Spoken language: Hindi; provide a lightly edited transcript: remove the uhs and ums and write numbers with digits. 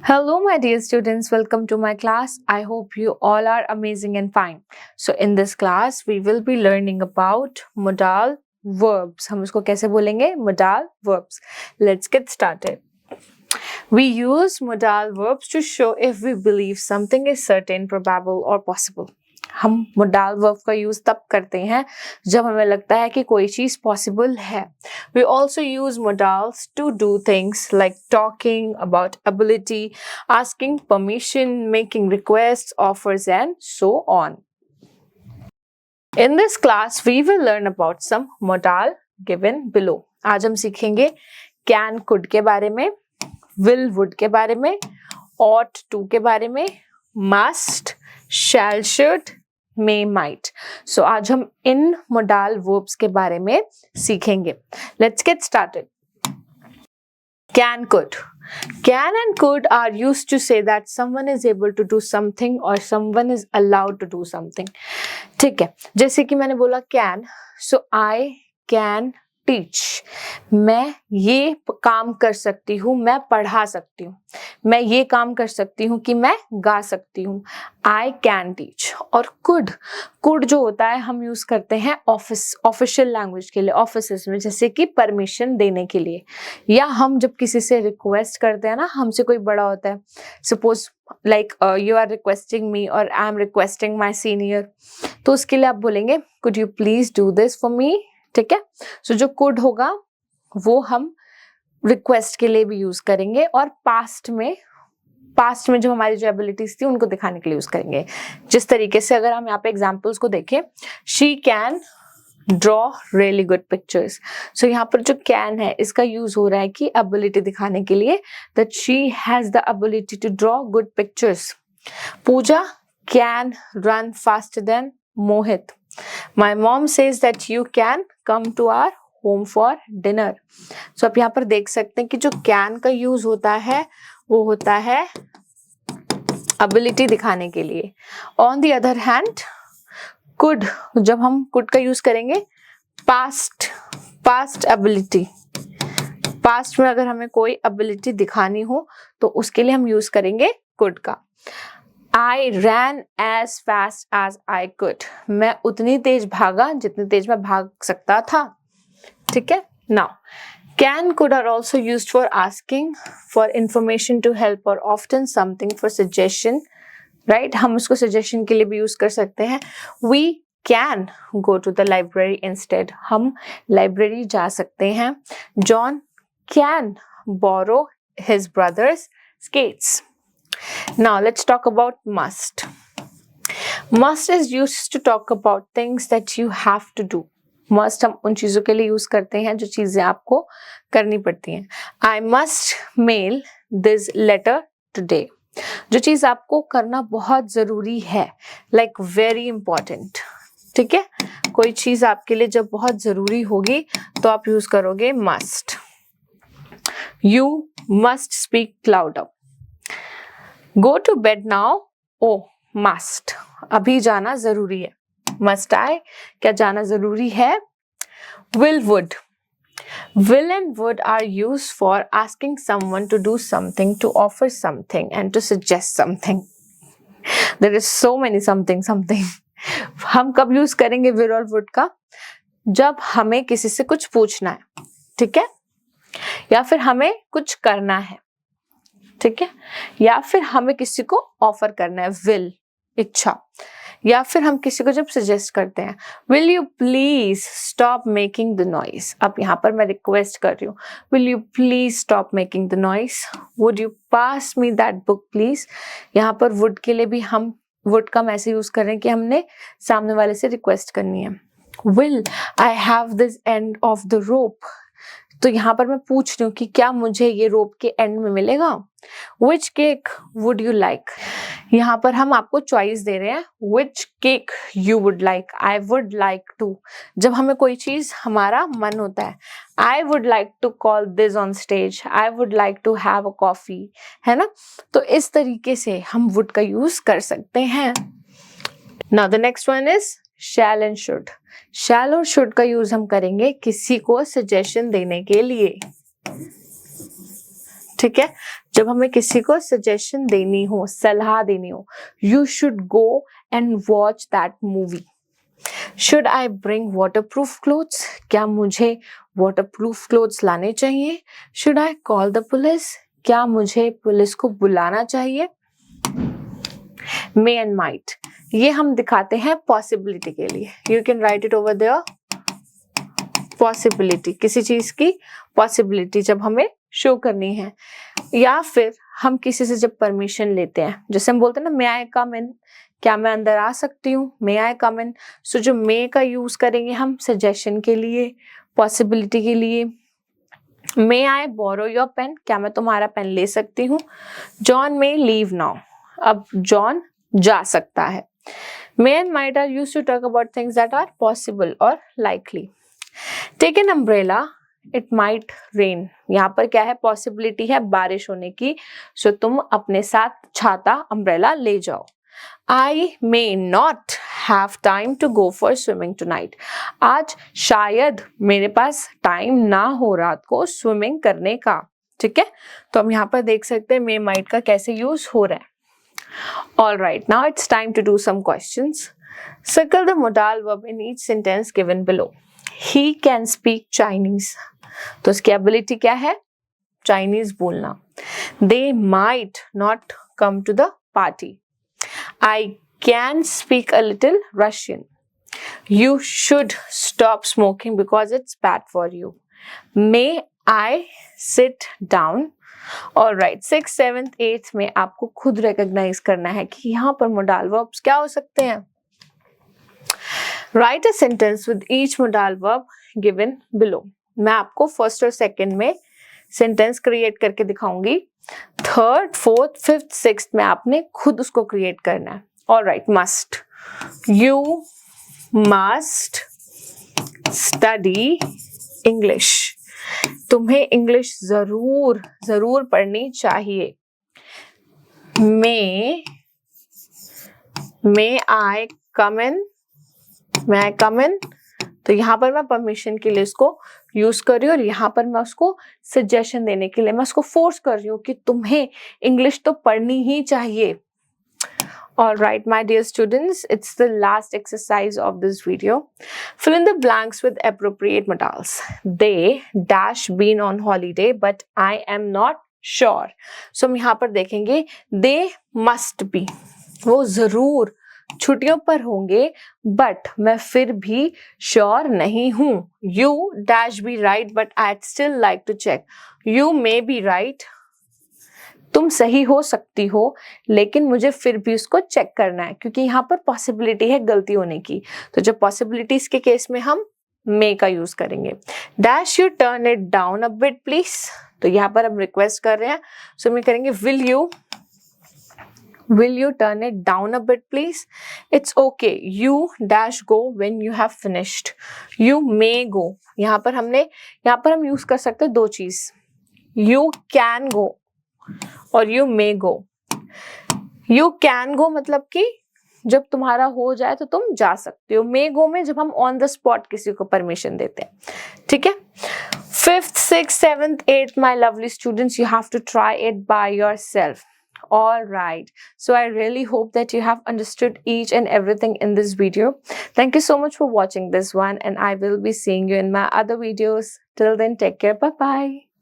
Hello, my dear students. Welcome to my class. I hope you all are amazing and fine. So, in this class, we will be learning about modal verbs. हम उसको कैसे बोलेंगे? Modal verbs. Let's get started. We use modal verbs to show if we believe something is certain, probable, or possible. हम modal verb का यूज तब करते हैं जब हमें लगता है कि कोई चीज पॉसिबल है. We also use modals to do things like talking about ability, asking permission, making requests, offers, and so on. In this class, we will learn about some modal given below. आज हम सीखेंगे can, could के बारे में, will, would के बारे में, ought to के बारे में, must, shall, should, may, might. So आज हम इन modal verbs के बारे में सीखेंगे. Let's get started. Can, could. Can and could are used to say that someone is able to do something or someone is allowed to do something. ठीक है, जैसे कि मैंने बोला can, so I can teach. मैं ये काम कर सकती हूँ, मैं पढ़ा सकती हूँ. मैं ये काम कर सकती हूँ कि मैं गा सकती हूँ. I can teach. और could जो होता है हम यूज करते हैं ऑफिशियल लैंग्वेज के लिए, ऑफिसेस में, जैसे कि परमिशन देने के लिए, या हम जब किसी से रिक्वेस्ट करते हैं ना, हमसे कोई बड़ा होता है, suppose like you are requesting me और I am requesting my senior, तो उसके लिए आप बोलेंगे could you please do this for me. ठीक है, सो जो कुड होगा वो हम रिक्वेस्ट के लिए भी यूज करेंगे, और पास्ट में जो हमारी जो एबिलिटीज थी उनको दिखाने के लिए यूज करेंगे. जिस तरीके से अगर हम यहाँ पे एग्जाम्पल्स को देखें, she can draw really good pictures. So यहाँ पर जो कैन है इसका यूज हो रहा है कि एबिलिटी दिखाने के लिए, that she has the ability to draw good pictures. Pooja can run faster than Mohit. My mom says that you can come to our home for dinner. So आप यहाँ पर देख सकते हैं कि जो कैन का यूज होता है वो होता है एबिलिटी दिखाने के लिए. On the other hand could, जब हम कुड का यूज करेंगे पास्ट एबिलिटी, पास्ट में अगर हमें कोई एबिलिटी दिखानी हो तो उसके लिए हम यूज करेंगे कुड का. I ran as fast as I could. मैं उतनी तेज भागा जितनी तेज मैं भाग सकता था. ठीक है. Now, can, could are also used for asking for information to help or often something for suggestion. Right? हम उसको suggestion के लिए भी use कर सकते हैं. We can go to the library instead. हम library जा सकते हैं. John can borrow his brother's skates. Now let's talk about must. Must is used to talk about things that you have to do. Must हम उन चीजों के लिए यूज करते हैं जो चीजें आपको करनी पड़ती हैं. I must mail this letter today. जो चीज आपको करना बहुत जरूरी है, like very important. ठीक है, कोई चीज आपके लिए जब बहुत जरूरी होगी तो आप यूज करोगे must. You must speak louder. Go to bed now. Oh, must. अभी जाना जरूरी है. Must I? क्या जाना जरूरी है? Will, would. Will and would are used for asking someone to do something, to offer something, and to suggest something. There is so many something. हम कब यूज करेंगे will और would का? जब हमें किसी से कुछ पूछना है. ठीक है, या फिर हमें कुछ करना है. ठीक है, या फिर हमें किसी को ऑफर करना है, विल, इच्छा, या फिर हम किसी को जब सजेस्ट करते हैं, will you please stop making the noise. अब यहाँ पर मैं रिक्वेस्ट कर रही हूँ, will you please stop making the noise. Would you pass me that book please. यहाँ पर वुड के लिए भी हम वुड का ऐसे यूज कर रहे हैं कि हमने सामने वाले से रिक्वेस्ट करनी है. Will I have this end of the rope. तो यहाँ पर मैं पूछ रही हूँ कि क्या मुझे ये रोप के एंड में मिलेगा. Which cake would you like? यहाँ पर हम आपको चॉइस दे रहे हैं. Which cake you would like? I would like to. जब हमें कोई चीज हमारा मन होता है, I would like to call this on stage. I would like to have a coffee. है ना. तो इस तरीके से हम would का यूज कर सकते हैं. Now the next one is shall and should. shall और should का यूज हम करेंगे किसी को सजेशन देने के लिए. ठीक है, जब हमें किसी को सजेशन देनी हो, सलाह देनी हो, you should go and watch that movie. Should I bring waterproof clothes, क्या मुझे वाटरप्रूफ क्लोथ्स लाने चाहिए? Should I call the police, क्या मुझे पुलिस को बुलाना चाहिए? मे एंड माइट, ये हम दिखाते हैं पॉसिबिलिटी के लिए। You can write it over there. Possibility, किसी चीज की पॉसिबिलिटी जब हमें शो करनी है, या फिर हम किसी से जब परमिशन लेते हैं, जैसे हम बोलते हैं ना, मे आई कम इन, क्या मैं अंदर आ सकती हूँ? मे आई कम इन। सो जो मे का यूज करेंगे हम सजेशन के लिए, पॉसिबिलिटी के लिए। मे आई बोरो योर पेन, क्या मैं तुम्हारा पेन ले सकती हूँ? जॉन मे लीव नाउ, अब जॉन जा सकता है। May and might are used to talk about things that are possible और likely. Take an umbrella, it might rain, यहाँ पर क्या है? पॉसिबिलिटी है बारिश होने की, सो तुम अपने साथ छाता, अम्ब्रेला ले जाओ। I may not have time to go for swimming tonight, आज शायद मेरे पास टाइम ना हो रात को स्विमिंग करने का। ठीक है, तो हम यहाँ पर देख सकते हैं मे माइट का कैसे यूज हो रहा है। All right, now it's time to do some questions. Circle the modal verb in each sentence given below. He can speak Chinese, तो इसकी एबिलिटी क्या है? चाइनीज बोलना। They might not come to the party. I can speak a little Russian. You should stop smoking because it's bad for you. May I sit down? Alright, 6th, 7th, 8th में आपको खुद recognize करना है कि यहाँ पर modal verbs क्या हो सकते हैं। Write a sentence with each modal verb given below. मैं आपको फर्स्ट और सेकंड में सेंटेंस क्रिएट करके दिखाऊंगी, थर्ड, फोर्थ, फिफ्थ, सिक्स्थ में आपने खुद उसको क्रिएट करना है। Alright, must, you must study English, तुम्हें इंग्लिश जरूर जरूर पढ़नी चाहिए। मे आई कम इन, मे आई कम इन, तो यहाँ पर मैं परमिशन के लिए इसको यूज कर रही हूँ, और यहाँ पर मैं उसको सजेशन देने के लिए मैं उसको फोर्स कर रही हूँ कि तुम्हें इंग्लिश तो पढ़नी ही चाहिए। All right, my dear students, it's the last exercise of this video. Fill in the blanks with appropriate modals. They dash been on holiday, but I am not sure. So हम यहाँ पर देखेंगे they must be, वो जरूर छुट्टियों पर होंगे, बट मैं फिर भी श्योर नहीं हूं। You dash be right but I still like to check. You may be right, तुम सही हो सकती हो, लेकिन मुझे फिर भी उसको चेक करना है, क्योंकि यहाँ पर पॉसिबिलिटी है गलती होने की। तो जब पॉसिबिलिटीज के केस में हम मे का यूज करेंगे। Dash U turn it down a bit please, तो यहाँ पर हम रिक्वेस्ट कर रहे हैं, सो हम करेंगे will you turn it down a bit please? It's okay, you dash go when you have finished. You may go, यहाँ पर हम यूज कर सकते हैं दो चीज, you can go और you may go. You can go मतलब कि जब तुम्हारा हो जाए तो तुम जा सकते हो। may go में जब हम ऑन द स्पॉट किसी को परमिशन देते हैं। ठीक है, 5th, 6th, 7th, 8th, my lovely students, you have to try it by yourself. All right, so I really hope that you have understood each and everything in this video. Thank you so much for watching this one, and I will be seeing you in my other videos. Till then, take care. Bye bye.